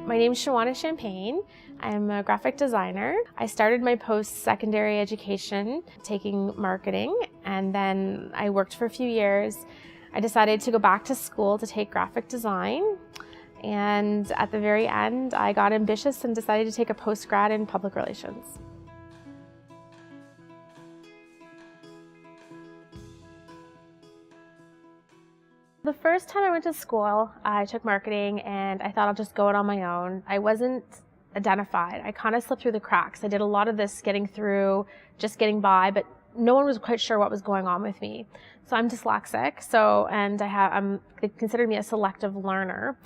My name is Chawana Champagne. I'm a graphic designer. I started my post-secondary education taking marketing, and then I worked for a few years. I decided to go back to school to take graphic design, and at the very end I got ambitious and decided to take a postgrad in public relations. The first time I went to school, I took marketing and I thought I'll just go it on my own. I wasn't identified. I kind of slipped through the cracks. I did a lot of this getting through, just getting by, but no one was quite sure what was going on with me. So I'm dyslexic, they consider me a selective learner.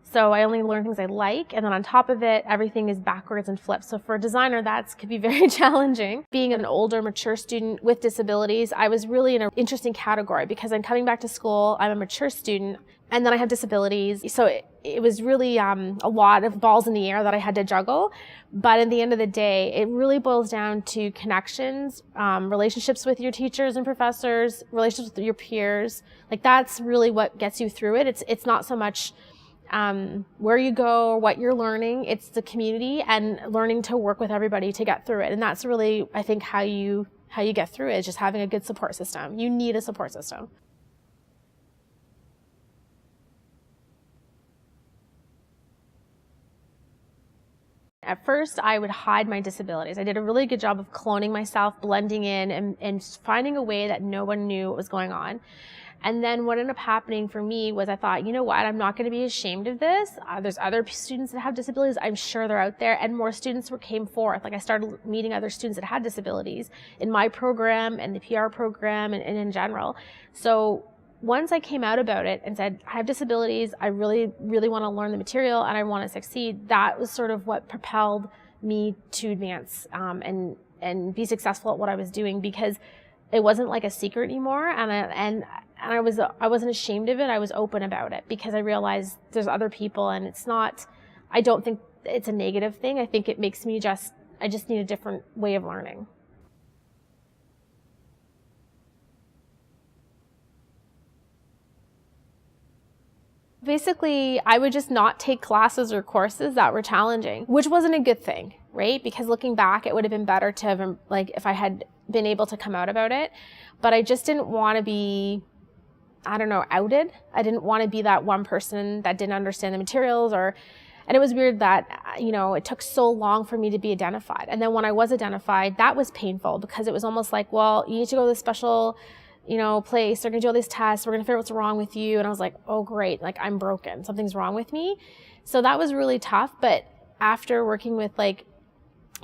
So I only learn things I like, and then on top of it, everything is backwards and flipped. So for a designer, that could be very challenging. Being an older, mature student with disabilities, I was really in an interesting category because I'm coming back to school, I'm a mature student, and then I have disabilities. So it was really a lot of balls in the air that I had to juggle. But at the end of the day, it really boils down to connections, relationships with your teachers and professors, relationships with your peers. Like that's really what gets you through it. It's not so much where you go or what you're learning, it's the community and learning to work with everybody to get through it. And that's really, I think, how you get through it, is just having a good support system. You need a support system. At first, I would hide my disabilities. I did a really good job of cloning myself, blending in, and finding a way that no one knew what was going on. And then what ended up happening for me was I thought, you know what, I'm not going to be ashamed of this. There's other students that have disabilities. I'm sure they're out there. And more students came forth. Like I started meeting other students that had disabilities in my program and the PR program and in general. So once I came out about it and said, I have disabilities, I really, really want to learn the material and I want to succeed, that was sort of what propelled me to advance and be successful at what I was doing, because it wasn't like a secret anymore, and I wasn't ashamed of it. I was open about it because I realized there's other people, and I don't think it's a negative thing. I think it makes me I just need a different way of learning. Basically, I would just not take classes or courses that were challenging, which wasn't a good thing, right? Because looking back, it would have been better to have, like, if I had been able to come out about it. But I just didn't want to be, outed. I didn't want to be that one person that didn't understand the materials, and it was weird that, it took so long for me to be identified. And then when I was identified, that was painful because it was almost like, well, you need to go to this special place, they're gonna do all these tests, we're gonna figure out what's wrong with you. And I was like, oh great, like I'm broken, something's wrong with me. So that was really tough. But after working with a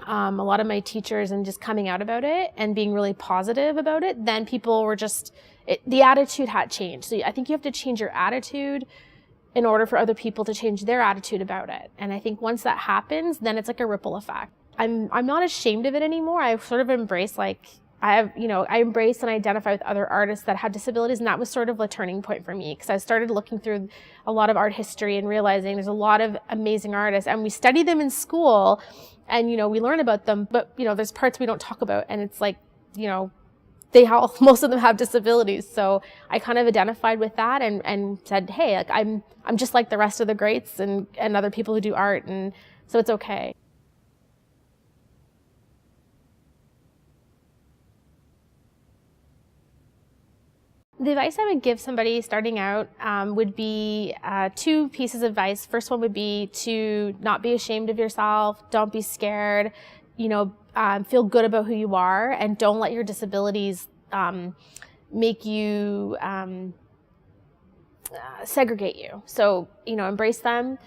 lot of my teachers and just coming out about it and being really positive about it, then people were the attitude had changed. So I think you have to change your attitude in order for other people to change their attitude about it. And I think once that happens, then it's like a ripple effect. I'm not ashamed of it anymore. I've sort of embraced I embrace and identify with other artists that have disabilities, and that was sort of a turning point for me because I started looking through a lot of art history and realizing there's a lot of amazing artists, and we study them in school and, we learn about them, but, there's parts we don't talk about, and it's like, most of them have disabilities. So I kind of identified with that and said, hey, like I'm just like the rest of the greats and other people who do art, and so it's okay. The advice I would give somebody starting out would be two pieces of advice. First one would be to not be ashamed of yourself. Don't be scared. Feel good about who you are, and don't let your disabilities make you segregate you. So, embrace them.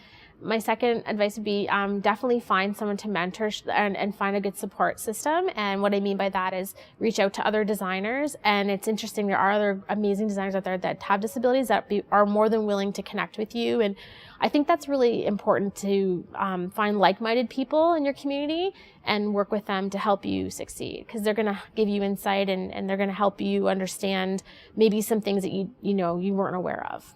My second advice would be definitely find someone to mentor and find a good support system. And what I mean by that is reach out to other designers. And it's interesting, there are other amazing designers out there that have disabilities that are more than willing to connect with you. And I think that's really important, to find like-minded people in your community and work with them to help you succeed, because they're going to give you insight and they're going to help you understand maybe some things that you weren't aware of.